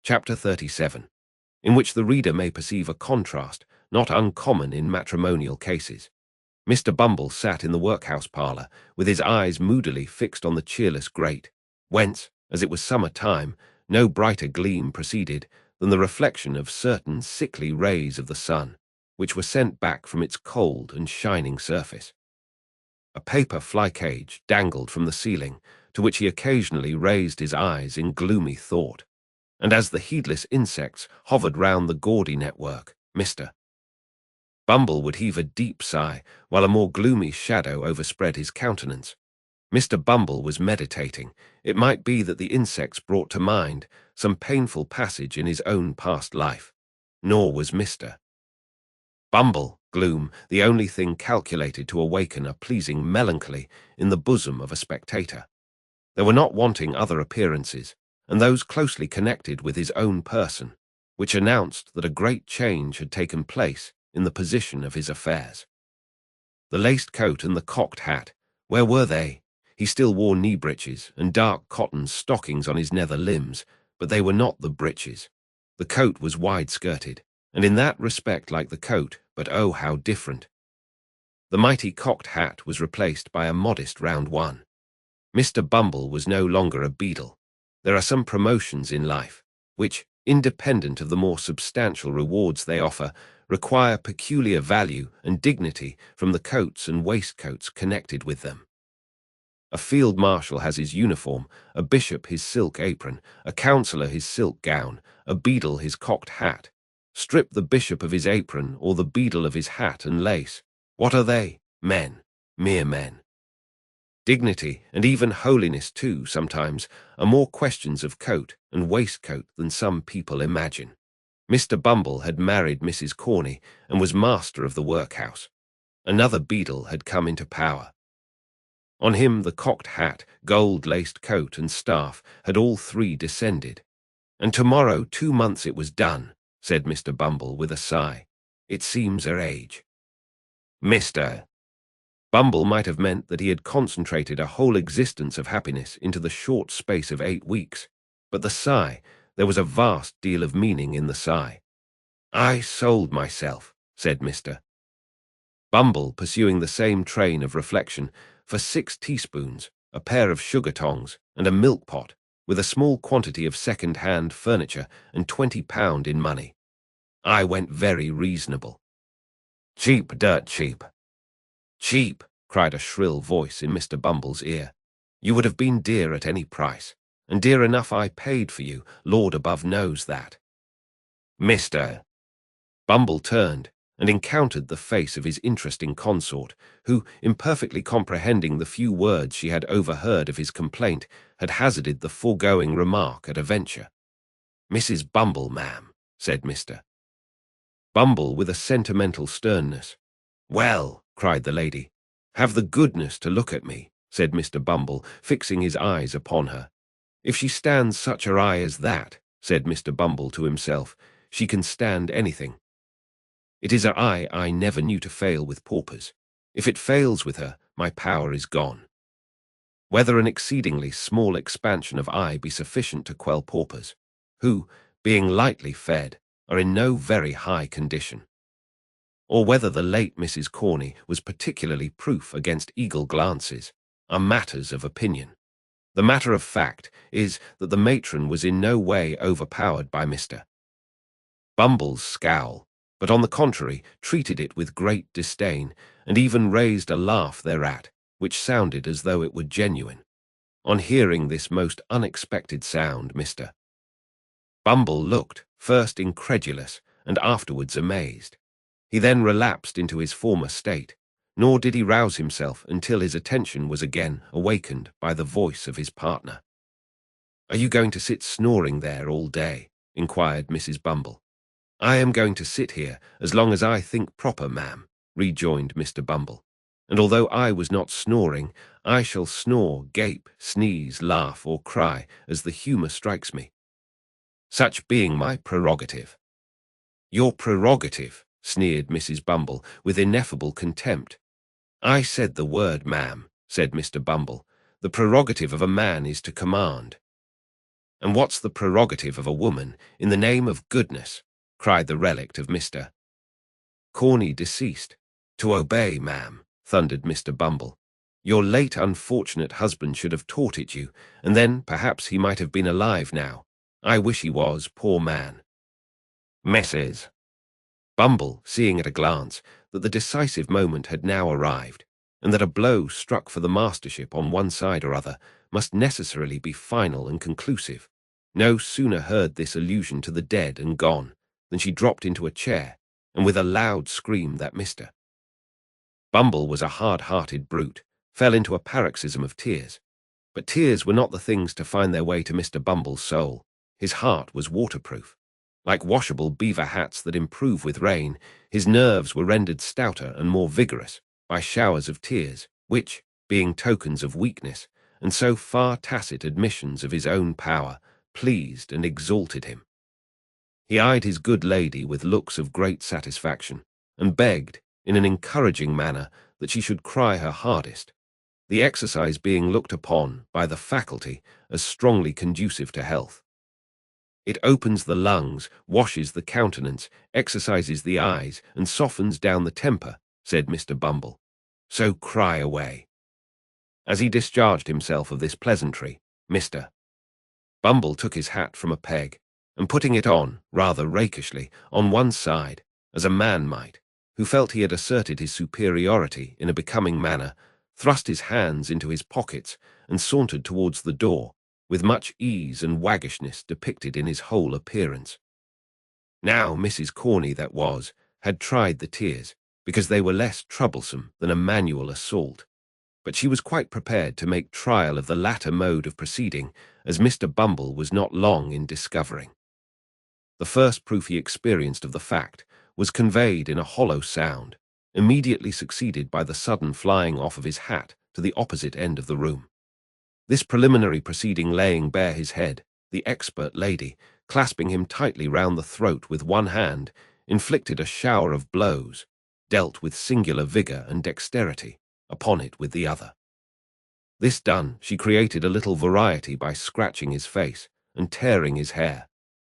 Chapter 37, in which the reader may perceive a contrast not uncommon in matrimonial cases. Mr. Bumble sat in the workhouse parlour, with his eyes moodily fixed on the cheerless grate, whence, as it was summer time, no brighter gleam proceeded than the reflection of certain sickly rays of the sun, which were sent back from its cold and shining surface. A paper fly-cage dangled from the ceiling, to which he occasionally raised his eyes in gloomy thought, and as the heedless insects hovered round the gaudy network, Mr. Bumble would heave a deep sigh, while a more gloomy shadow overspread his countenance. Mr. Bumble was meditating. It might be that the insects brought to mind some painful passage in his own past life. Nor was Mr. Bumble gloom the only thing calculated to awaken a pleasing melancholy in the bosom of a spectator. There were not wanting other appearances, and those closely connected with his own person, which announced that a great change had taken place in the position of his affairs. The laced coat and the cocked hat, where were they? He still wore knee breeches and dark cotton stockings on his nether limbs, but they were not the breeches. The coat was wide-skirted, and in that respect like the coat, but oh, how different. The mighty cocked hat was replaced by a modest round one. Mr. Bumble was no longer a beadle. There are some promotions in life, which, independent of the more substantial rewards they offer, require peculiar value and dignity from the coats and waistcoats connected with them. A field marshal has his uniform, a bishop his silk apron, a councillor his silk gown, a beadle his cocked hat. Strip the bishop of his apron or the beadle of his hat and lace. What are they? Men, mere men. Dignity, and even holiness too, sometimes, are more questions of coat and waistcoat than some people imagine. Mr. Bumble had married Mrs. Corney and was master of the workhouse. Another beadle had come into power. On him the cocked hat, gold-laced coat and staff had all three descended. And tomorrow 2 months it was done, said Mr. Bumble with a sigh. It seems her age. Mr. Bumble might have meant that he had concentrated a whole existence of happiness into the short space of 8 weeks, but the sigh, there was a vast deal of meaning in the sigh. I sold myself, said Mr. Bumble, pursuing the same train of reflection, for 6 teaspoons, a pair of sugar tongs, and a milk pot, with a small quantity of second-hand furniture and £20 in money. I went very reasonable. Cheap, dirt cheap. Cheap, cried a shrill voice in Mr. Bumble's ear. You would have been dear at any price, and dear enough I paid for you, Lord above knows that. Mr. Bumble turned and encountered the face of his interesting consort, who, imperfectly comprehending the few words she had overheard of his complaint, had hazarded the foregoing remark at a venture. Mrs. Bumble, ma'am, said Mr. Bumble with a sentimental sternness. Well, cried the lady. Have the goodness to look at me, said Mr. Bumble, fixing his eyes upon her. If she stands such a eye as that, said Mr. Bumble to himself, she can stand anything. It is a eye I never knew to fail with paupers. If it fails with her, my power is gone. Whether an exceedingly small expansion of eye be sufficient to quell paupers, who, being lightly fed, are in no very high condition, or whether the late Mrs. Corney was particularly proof against eagle glances, are matters of opinion. The matter of fact is that the matron was in no way overpowered by Mr. Bumble's scowl, but on the contrary treated it with great disdain, and even raised a laugh thereat, which sounded as though it were genuine. On hearing this most unexpected sound, Mr. Bumble looked, first incredulous, and afterwards amazed. He then relapsed into his former state, nor did he rouse himself until his attention was again awakened by the voice of his partner. Are you going to sit snoring there all day? Inquired Mrs. Bumble. I am going to sit here as long as I think proper, ma'am, rejoined Mr. Bumble, and although I was not snoring, I shall snore, gape, sneeze, laugh, or cry as the humour strikes me, such being my prerogative. Your prerogative, sneered Mrs. Bumble with ineffable contempt. I said the word, ma'am, said Mr. Bumble. The prerogative of a man is to command. And what's the prerogative of a woman, in the name of goodness? Cried the relict of Mr. Corney, deceased. To obey, ma'am, thundered Mr. Bumble. Your late unfortunate husband should have taught it you, and then perhaps he might have been alive now. I wish he was, poor man. Mrs. Bumble, seeing at a glance that the decisive moment had now arrived, and that a blow struck for the mastership on one side or other must necessarily be final and conclusive, no sooner heard this allusion to the dead and gone than she dropped into a chair, and with a loud scream that Mr. Bumble was a hard-hearted brute, fell into a paroxysm of tears. But tears were not the things to find their way to Mr. Bumble's soul. His heart was waterproof. Like washable beaver hats that improve with rain, his nerves were rendered stouter and more vigorous by showers of tears, which, being tokens of weakness, and so far tacit admissions of his own power, pleased and exalted him. He eyed his good lady with looks of great satisfaction, and begged, in an encouraging manner, that she should cry her hardest, the exercise being looked upon by the faculty as strongly conducive to health. It opens the lungs, washes the countenance, exercises the eyes, and softens down the temper, said Mr. Bumble. So cry away. As he discharged himself of this pleasantry, Mr. Bumble took his hat from a peg, and putting it on, rather rakishly, on one side, as a man might, who felt he had asserted his superiority in a becoming manner, thrust his hands into his pockets, and sauntered towards the door, with much ease and waggishness depicted in his whole appearance. Now Mrs. Corney, that was, had tried the tears, because they were less troublesome than a manual assault, but she was quite prepared to make trial of the latter mode of proceeding, as Mr. Bumble was not long in discovering. The first proof he experienced of the fact was conveyed in a hollow sound, immediately succeeded by the sudden flying off of his hat to the opposite end of the room. This preliminary proceeding laying bare his head, the expert lady, clasping him tightly round the throat with one hand, inflicted a shower of blows, dealt with singular vigour and dexterity, upon it with the other. This done, she created a little variety by scratching his face and tearing his hair,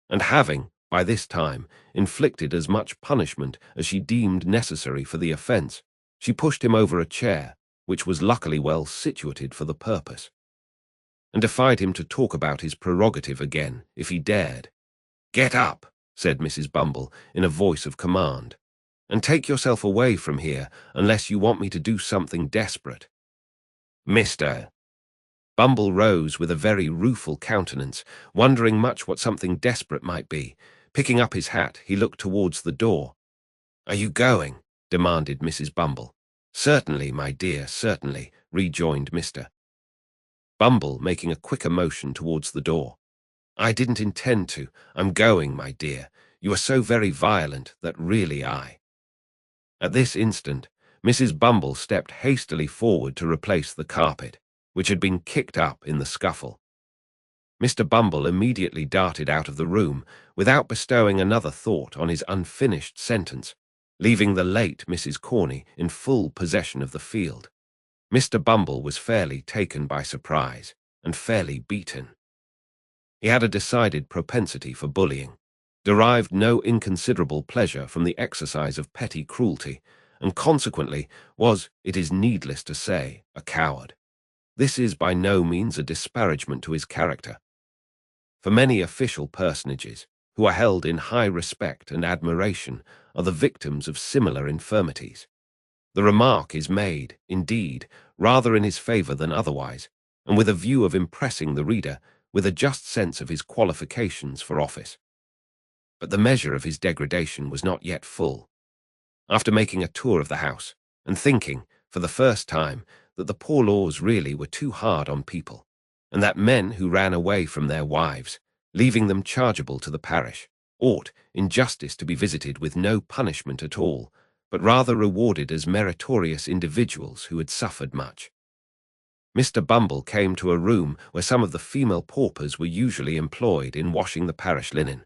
and having, by this time, inflicted as much punishment as she deemed necessary for the offence, she pushed him over a chair, which was luckily well situated for the purpose, and defied him to talk about his prerogative again, if he dared. "Get up," said Mrs. Bumble, in a voice of command, "and take yourself away from here, unless you want me to do something desperate." Mr. Bumble rose with a very rueful countenance, wondering much what something desperate might be. Picking up his hat, he looked towards the door. "Are you going?" demanded Mrs. Bumble. "Certainly, my dear, certainly," rejoined Mr. Bumble, making a quicker motion towards the door. "I didn't intend to. I'm going, my dear. You are so very violent that really I—" At this instant, Mrs. Bumble stepped hastily forward to replace the carpet, which had been kicked up in the scuffle. Mr. Bumble immediately darted out of the room, without bestowing another thought on his unfinished sentence, leaving the late Mrs. Corney in full possession of the field. Mr. Bumble was fairly taken by surprise, and fairly beaten. He had a decided propensity for bullying, derived no inconsiderable pleasure from the exercise of petty cruelty, and consequently was, it is needless to say, a coward. This is by no means a disparagement to his character. For many official personages, who are held in high respect and admiration, are the victims of similar infirmities. The remark is made, indeed, rather in his favour than otherwise, and with a view of impressing the reader with a just sense of his qualifications for office. But the measure of his degradation was not yet full. After making a tour of the house, and thinking, for the first time, that the poor laws really were too hard on people, and that men who ran away from their wives, leaving them chargeable to the parish, ought, in justice, to be visited with no punishment at all, but rather rewarded as meritorious individuals who had suffered much, Mr. Bumble came to a room where some of the female paupers were usually employed in washing the parish linen,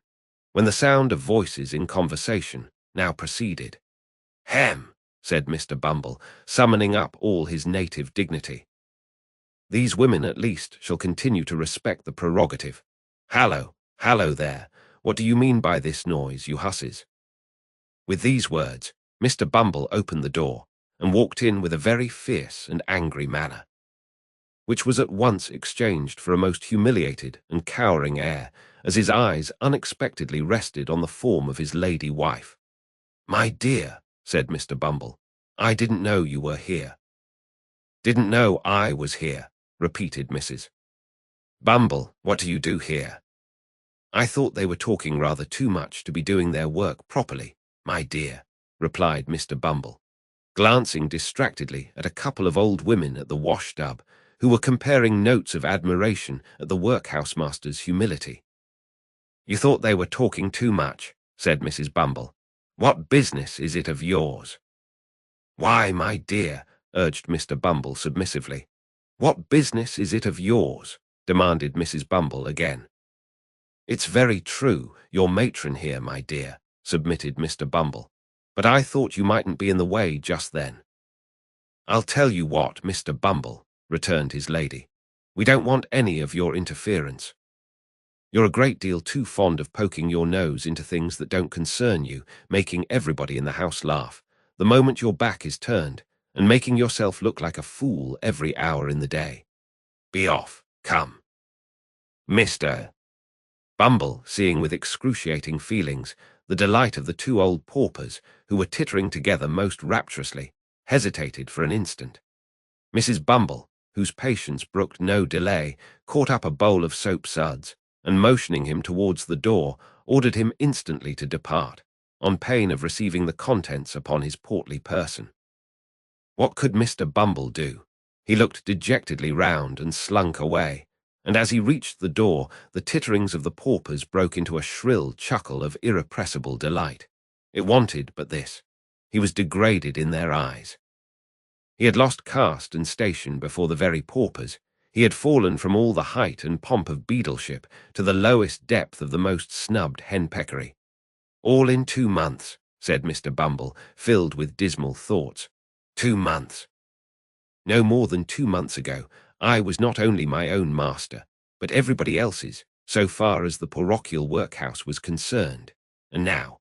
when the sound of voices in conversation now proceeded. "Hem," said Mr. Bumble, summoning up all his native dignity. "These women, at least, shall continue to respect the prerogative. Hallo there. What do you mean by this noise, you hussies?" With these words, Mr. Bumble opened the door and walked in with a very fierce and angry manner, which was at once exchanged for a most humiliated and cowering air as his eyes unexpectedly rested on the form of his lady wife. "My dear," said Mr. Bumble, "I didn't know you were here." "Didn't know I was here," repeated Mrs. Bumble. "What do you do here?" "I thought they were talking rather too much to be doing their work properly, my dear," replied Mr. Bumble, glancing distractedly at a couple of old women at the wash-tub who were comparing notes of admiration at the workhouse master's humility. "You thought they were talking too much," said Mrs. Bumble. "What business is it of yours?" "Why, my dear," urged Mr. Bumble submissively. "What business is it of yours?" demanded Mrs. Bumble again. "It's very true, your matron here, my dear," submitted Mr. Bumble, "but I thought you mightn't be in the way just then." "I'll tell you what, Mr. Bumble," returned his lady, "we don't want any of your interference. You're a great deal too fond of poking your nose into things that don't concern you, making everybody in the house laugh the moment your back is turned, and making yourself look like a fool every hour in the day. Be off, come." Mr. Bumble, seeing with excruciating feelings the delight of the two old paupers, who were tittering together most rapturously, hesitated for an instant. Mrs. Bumble, whose patience brooked no delay, caught up a bowl of soap suds, and motioning him towards the door, ordered him instantly to depart, on pain of receiving the contents upon his portly person. What could Mr. Bumble do? He looked dejectedly round and slunk away, and as he reached the door, the titterings of the paupers broke into a shrill chuckle of irrepressible delight. It wanted but this. He was degraded in their eyes. He had lost caste and station before the very paupers. He had fallen from all the height and pomp of beadleship to the lowest depth of the most snubbed henpeckery. "All in 2 months," said Mr. Bumble, filled with dismal thoughts. 2 months. No more than 2 months ago, I was not only my own master, but everybody else's, so far as the parochial workhouse was concerned. And now,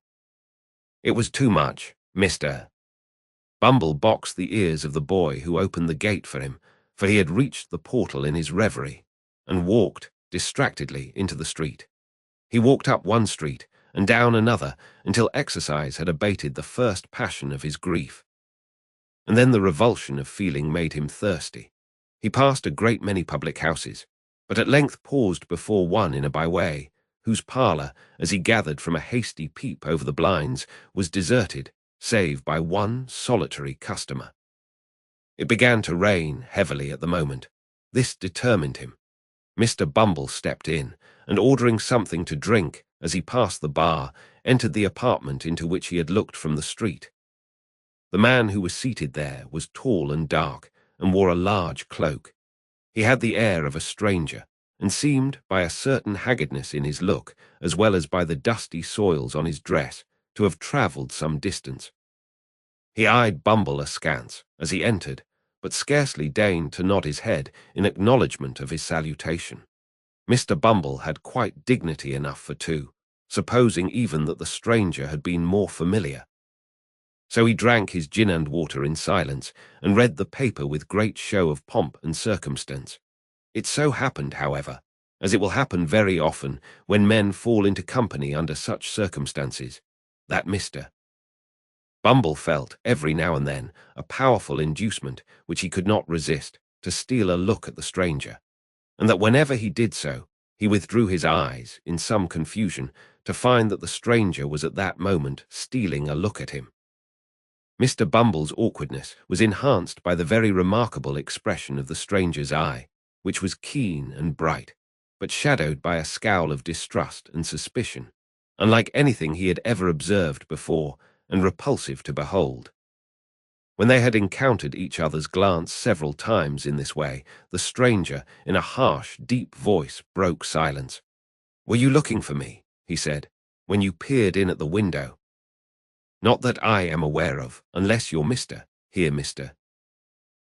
it was too much, Mr. Bumble boxed the ears of the boy who opened the gate for him, for he had reached the portal in his reverie, and walked, distractedly, into the street. He walked up one street, and down another, until exercise had abated the first passion of his grief. And then the revulsion of feeling made him thirsty. He passed a great many public houses, but at length paused before one in a byway, whose parlour, as he gathered from a hasty peep over the blinds, was deserted, save by one solitary customer. It began to rain heavily at the moment. This determined him. Mr. Bumble stepped in, and ordering something to drink, as he passed the bar, entered the apartment into which he had looked from the street. The man who was seated there was tall and dark, and wore a large cloak. He had the air of a stranger, and seemed, by a certain haggardness in his look, as well as by the dusty soils on his dress, to have travelled some distance. He eyed Bumble askance as he entered, but scarcely deigned to nod his head in acknowledgment of his salutation. Mr. Bumble had quite dignity enough for two, supposing even that the stranger had been more familiar. So he drank his gin and water in silence, and read the paper with great show of pomp and circumstance. It so happened, however, as it will happen very often when men fall into company under such circumstances, that Mr. Bumble felt, every now and then, a powerful inducement, which he could not resist, to steal a look at the stranger, and that whenever he did so, he withdrew his eyes, in some confusion, to find that the stranger was at that moment stealing a look at him. Mr. Bumble's awkwardness was enhanced by the very remarkable expression of the stranger's eye, which was keen and bright, but shadowed by a scowl of distrust and suspicion, unlike anything he had ever observed before, and repulsive to behold. When they had encountered each other's glance several times in this way, the stranger, in a harsh, deep voice, broke silence. "Were you looking for me," he said, "when you peered in at the window?" "Not that I am aware of, unless you're here, Mr.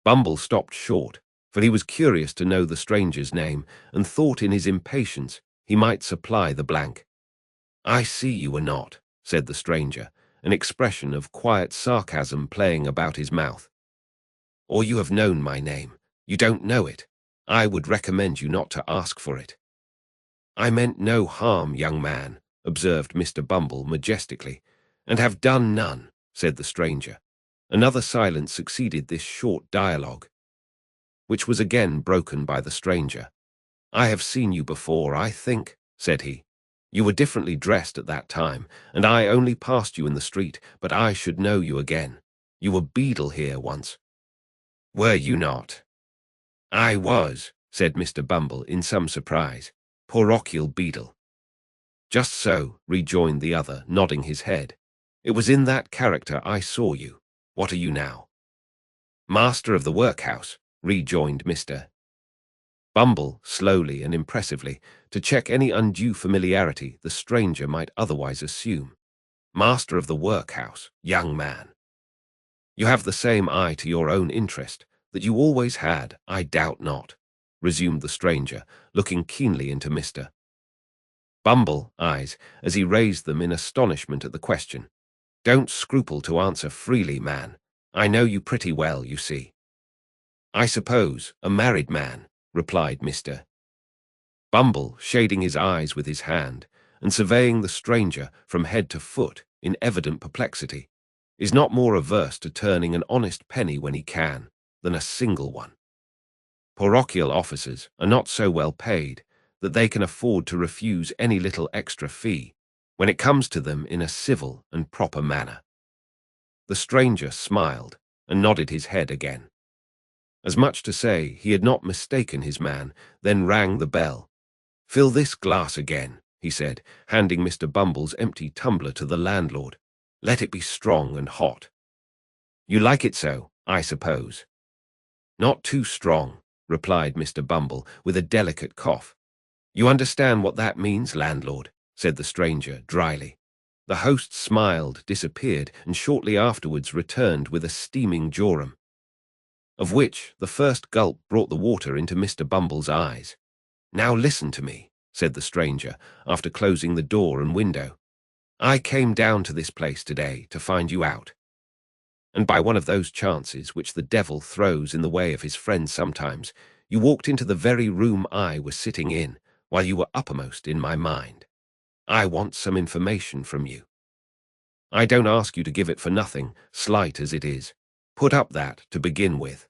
Bumble stopped short, for he was curious to know the stranger's name, and thought in his impatience he might supply the blank. "I see you were not," said the stranger, an expression of quiet sarcasm playing about his mouth. "Or you have known my name. You don't know it. I would recommend you not to ask for it." "I meant no harm, young man," observed Mr. Bumble majestically. "And have done none," said the stranger. Another silence succeeded this short dialogue, which was again broken by the stranger. "I have seen you before, I think," said he. "You were differently dressed at that time, and I only passed you in the street, but I should know you again. You were beadle here once." "Were you not?" "I was," said Mr. Bumble in some surprise. "Parochial beadle." "Just so," rejoined the other, nodding his head. "It was in that character I saw you. What are you now?" "Master of the workhouse," rejoined Mr. Bumble, slowly and impressively, to check any undue familiarity the stranger might otherwise assume. "Master of the workhouse, young man. You have the same eye to your own interest that you always had, I doubt not," resumed the stranger, looking keenly into Mr. Bumble's eyes as he raised them in astonishment at the question. "Don't scruple to answer freely, man. I know you pretty well, you see." "I suppose, a married man," replied Mr. Bumble, shading his eyes with his hand, and surveying the stranger from head to foot in evident perplexity, is not more averse to turning an honest penny when he can than a single one. Parochial officers are not so well paid that they can afford to refuse any little extra fee when it comes to them in a civil and proper manner. The stranger smiled and nodded his head again, as much to say he had not mistaken his man, then rang the bell. "Fill this glass again," he said, handing Mr. Bumble's empty tumbler to the landlord. "Let it be strong and hot. You like it so, I suppose?" "Not too strong," replied Mr. Bumble with a delicate cough. "You understand what that means, landlord," said the stranger dryly. The host smiled, disappeared, and shortly afterwards returned with a steaming jorum, of which the first gulp brought the water into Mr. Bumble's eyes. "Now listen to me," said the stranger, after closing the door and window. "I came down to this place today to find you out, and by one of those chances which the devil throws in the way of his friends sometimes, you walked into the very room I was sitting in, while you were uppermost in my mind. I want some information from you. I don't ask you to give it for nothing, slight as it is. Put up that to begin with."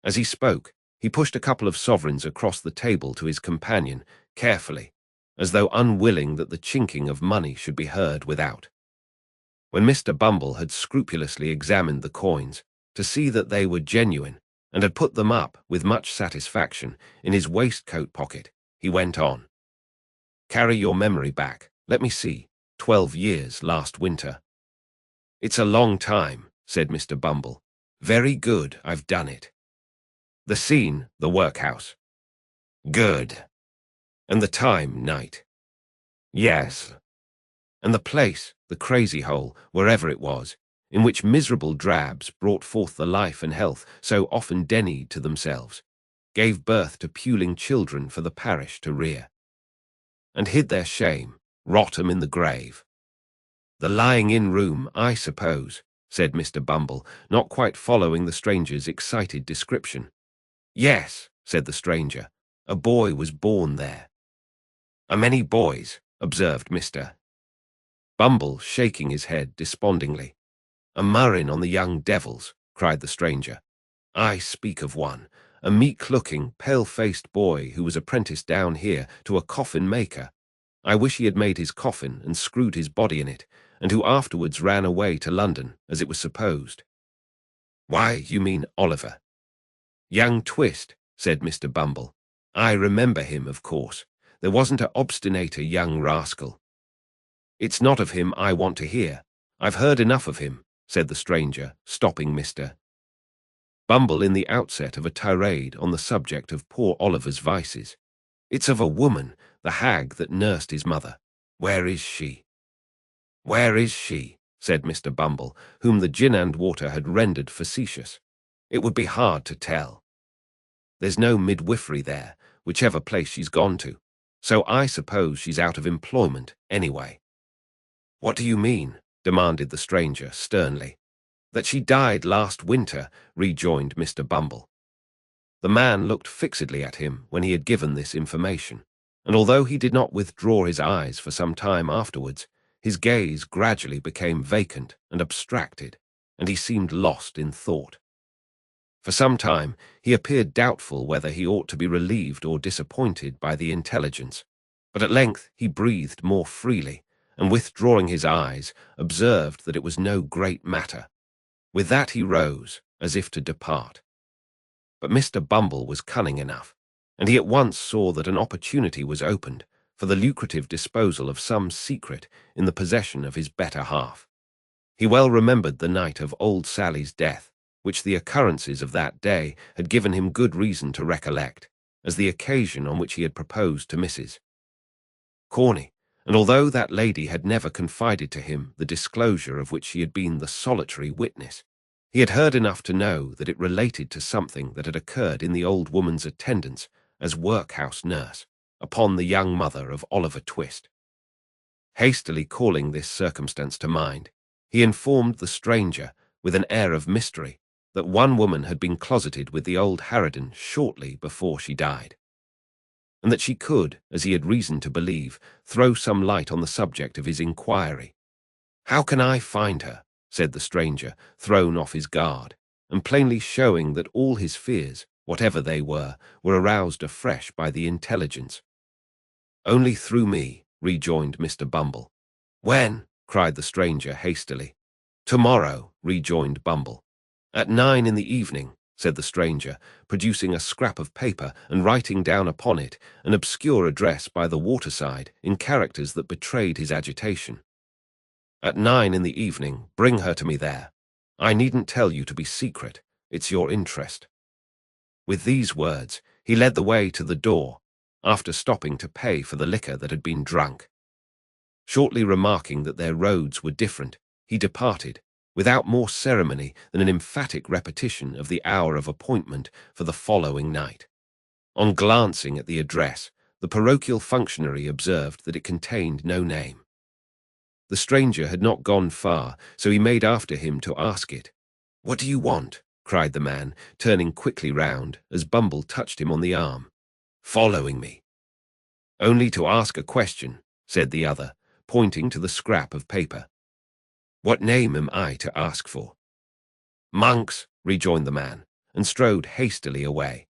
As he spoke, he pushed a couple of sovereigns across the table to his companion, carefully, as though unwilling that the chinking of money should be heard without. When Mr. Bumble had scrupulously examined the coins to see that they were genuine, and had put them up, with much satisfaction, in his waistcoat pocket, he went on. "Carry your memory back. Let me see. 12 years last winter." "It's a long time," said Mr. Bumble. "Very good, I've done it." "The scene, the workhouse." "Good." "And the time, night." "Yes." "And the place, the crazy hole, wherever it was, in which miserable drabs brought forth the life and health so often denied to themselves, gave birth to puling children for the parish to rear, and hid their shame, rot 'em in the grave." "The lying-in room, I suppose," said Mr. Bumble, not quite following the stranger's excited description. "Yes," said the stranger. "A boy was born there." "A many boys?" observed Mr. Bumble, shaking his head despondingly. "A murrin on the young devils," cried the stranger. "I speak of one, a meek-looking, pale-faced boy who was apprenticed down here to a coffin-maker. I wish he had made his coffin and screwed his body in it, and who afterwards ran away to London, as it was supposed." "Why, you mean Oliver?" "Young Twist," said Mr. Bumble. "I remember him, of course. There wasn't a obstinater young rascal." "It's not of him I want to hear. I've heard enough of him," said the stranger, stopping Mr. Bumble in the outset of a tirade on the subject of poor Oliver's vices. "It's of a woman, the hag that nursed his mother. Where is she?" "Where is she?" said Mr. Bumble, whom the gin and water had rendered facetious. "It would be hard to tell. There's no midwifery there, whichever place she's gone to. So I suppose she's out of employment anyway." "What do you mean?" demanded the stranger sternly. "That she died last winter," rejoined Mr. Bumble. The man looked fixedly at him when he had given this information, and although he did not withdraw his eyes for some time afterwards, his gaze gradually became vacant and abstracted, and he seemed lost in thought. For some time he appeared doubtful whether he ought to be relieved or disappointed by the intelligence, but at length he breathed more freely, and withdrawing his eyes, observed that it was no great matter. With that he rose, as if to depart. But Mr. Bumble was cunning enough, and he at once saw that an opportunity was opened for the lucrative disposal of some secret in the possession of his better half. He well remembered the night of old Sally's death, which the occurrences of that day had given him good reason to recollect, as the occasion on which he had proposed to Mrs. Corney, and although that lady had never confided to him the disclosure of which he had been the solitary witness, he had heard enough to know that it related to something that had occurred in the old woman's attendance as workhouse nurse upon the young mother of Oliver Twist. Hastily calling this circumstance to mind, he informed the stranger, with an air of mystery, that one woman had been closeted with the old harridan shortly before she died, and that she could, as he had reason to believe, throw some light on the subject of his inquiry. "How can I find her?" said the stranger, thrown off his guard, and plainly showing that all his fears, whatever they were aroused afresh by the intelligence. "Only through me," rejoined Mr. Bumble. "When?" cried the stranger hastily. "Tomorrow," rejoined Bumble. "At 9 in the evening," said the stranger, producing a scrap of paper and writing down upon it an obscure address by the waterside in characters that betrayed his agitation. "At 9 in the evening, bring her to me there. I needn't tell you to be secret. It's your interest." With these words, he led the way to the door, after stopping to pay for the liquor that had been drunk. Shortly remarking that their roads were different, he departed, without more ceremony than an emphatic repetition of the hour of appointment for the following night. On glancing at the address, the parochial functionary observed that it contained no name. The stranger had not gone far, so he made after him to ask it. "What do you want?" cried the man, turning quickly round as Bumble touched him on the arm. "Following me." "Only to ask a question," said the other, pointing to the scrap of paper. "What name am I to ask for?" "Monks," rejoined the man, and strode hastily away.